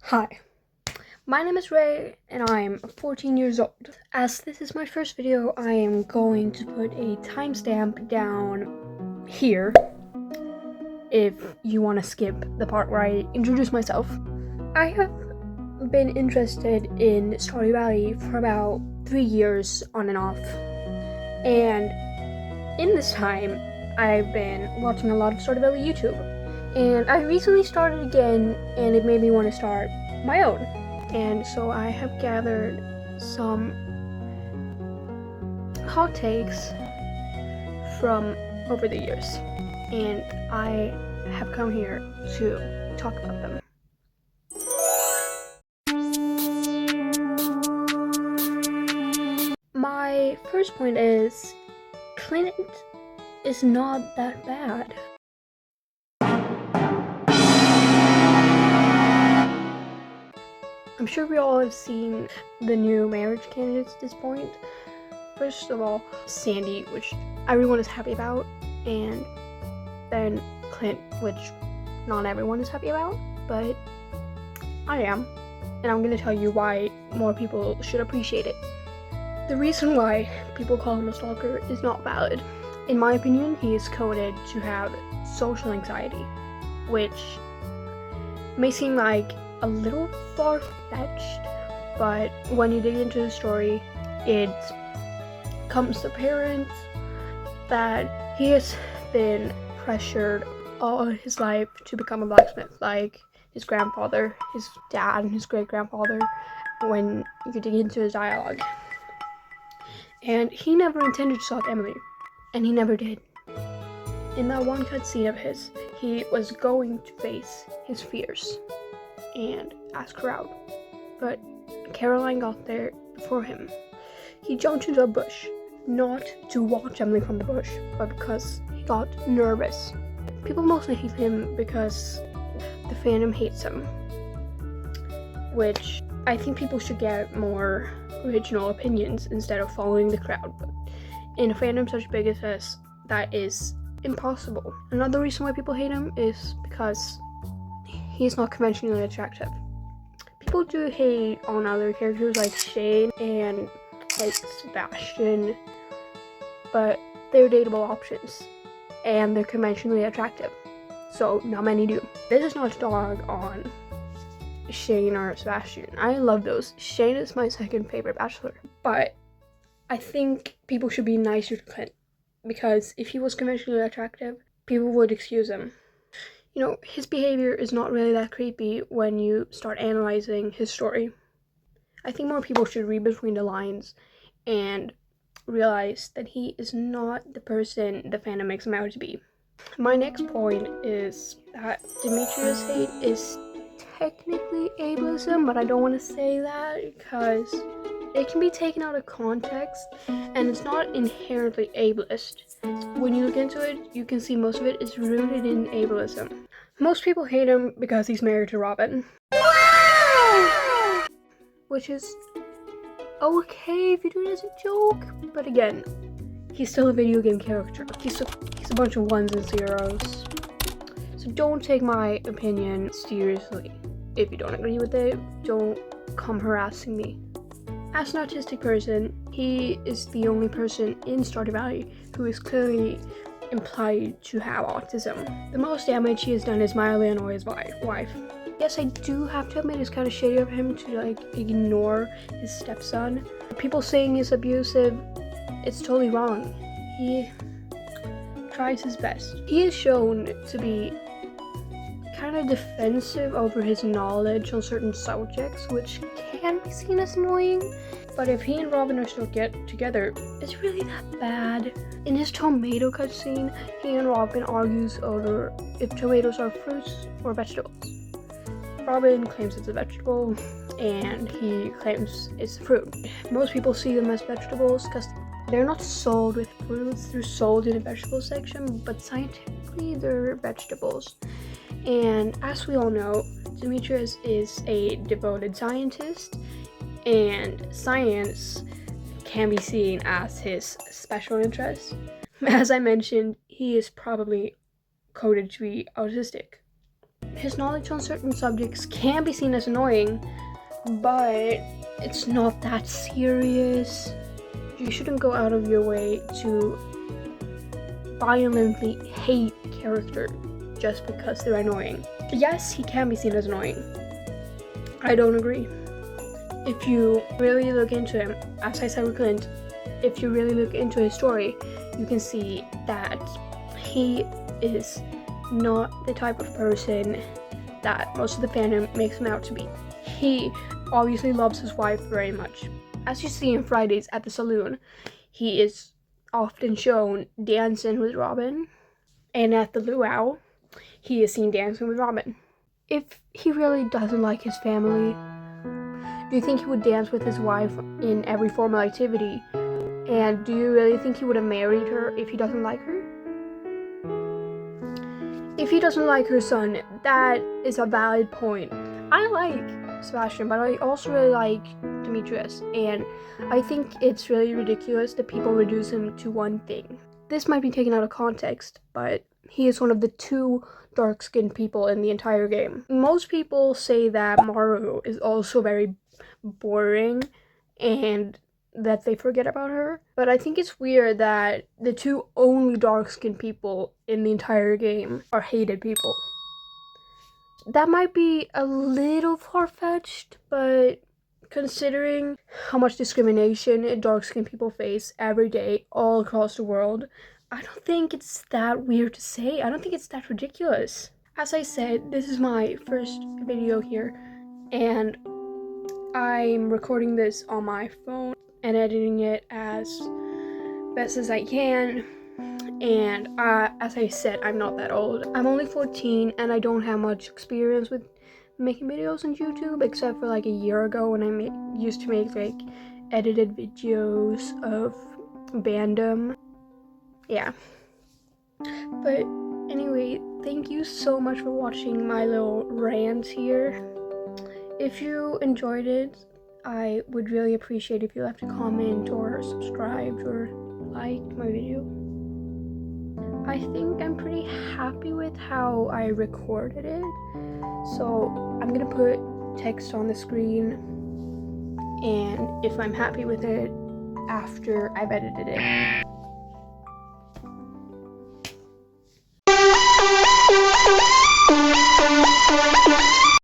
Hi, my name is Ray and I'm 14 years old. As this is my first video, I am going to put a timestamp down here if you want to skip the part where I introduce myself. I have been interested in Stardew Valley for about 3 years on and off, and in this time I've been watching a lot of Stardew Valley YouTube, and I recently started again and it made me want to start my own. And so I have gathered some hot takes from over the years, and I have come here to talk about them. My first point is Clint is not that bad. I'm sure we all have seen the new marriage candidates at this point. First of all, Sandy, which everyone is happy about, and then Clint, which not everyone is happy about, but I am, and I'm going to tell you why more people should appreciate it. The reason why people call him a stalker is not valid. In my opinion, he is coded to have social anxiety, which may seem like a little far-fetched, but when you dig into the story, it comes apparent that he has been pressured all his life to become a blacksmith, like his grandfather, his dad, and his great-grandfather, when you dig into his dialogue. And he never intended to stalk Emily, and he never did. In that one cutscene of his, he was going to face his fears and ask her out, but Caroline got there before him. He jumped into a bush, not to watch Emily from the bush, but because he got nervous. People mostly hate him because the fandom hates him, which I think people should get more original opinions instead of following the crowd, but in a fandom such big as this, that is impossible. Another reason why people hate him is because he's not conventionally attractive. People do hate on other characters like Shane and like Sebastian, but they're dateable options and they're conventionally attractive, so not many do. This is not a dog on Shane or Sebastian. I love those. Shane is my second favorite bachelor, but I think people should be nicer to Clint, because if he was conventionally attractive, people would excuse him. You know, his behavior is not really that creepy when you start analyzing his story. I think more people should read between the lines and realize that he is not the person the fandom makes him out to be. My next point is that Demetrius' hate is technically ableism, but I don't want to say that because it can be taken out of context and it's not inherently ableist. When you look into it, you can see most of it is rooted in ableism. Most people hate him because he's married to Robin. Which is okay if you do it as a joke, but again, he's still a video game character. He's a bunch of ones and zeros. So don't take my opinion seriously. If you don't agree with it, don't come harassing me. As an autistic person, he is the only person in Stardew Valley who is clearly implied to have autism. The most damage he has done is mildly annoy his wife. Yes, I do have to admit it's kind of shady of him to ignore his stepson. People saying he's abusive, it's totally wrong. He tries his best. He is shown to be kind of defensive over his knowledge on certain subjects, which can be seen as annoying, but if he and Robin are still get together, is really that bad? In his tomato cutscene, he and Robin argues over if tomatoes are fruits or vegetables. Robin claims it's a vegetable, and he claims it's a fruit. Most people see them as vegetables because they're not sold with fruits, they're sold in the vegetable section, but scientifically they're vegetables. And as we all know, Demetrius is a devoted scientist, and science can be seen as his special interest. As I mentioned, he is probably coded to be autistic. his knowledge on certain subjects can be seen as annoying, but it's not that serious. You shouldn't go out of your way to violently hate character just because they're annoying. Yes, he can be seen as annoying. I don't agree. If you really look into him, as I said with Clint, if you really look into his story, you can see that he is not the type of person that most of the fandom makes him out to be. He obviously loves his wife very much. As you see in Fridays at the saloon, he is often shown dancing with Robin, and at the luau, he is seen dancing with Robin. If he really doesn't like his family, do you think he would dance with his wife in every formal activity? And do you really think he would have married her if he doesn't like her? If he doesn't like her son, that is a valid point. I like Sebastian, but I also really like Demetrius, and I think it's really ridiculous that people reduce him to one thing. This might be taken out of context, but he is one of the 2 dark-skinned people in the entire game. Most people say that Maru is also very boring and that they forget about her, but I think it's weird that the 2 only dark-skinned people in the entire game are hated people. That might be a little far-fetched, but considering how much discrimination dark-skinned people face every day all across the world, I don't think it's that weird to say. I don't think it's that ridiculous. As I said, this is my first video here, and I'm recording this on my phone and editing it as best as I can. And as I said, I'm not that old. I'm only 14 and I don't have much experience with making videos on YouTube, except for like a year ago when I used to make like edited videos of Bandom. Yeah. But anyway, thank you so much for watching my little rant here. If you enjoyed it, I would really appreciate if you left a comment or subscribed or liked my video. I think I'm pretty happy with how I recorded it, so I'm gonna put text on the screen, and if I'm happy with it after I've edited it.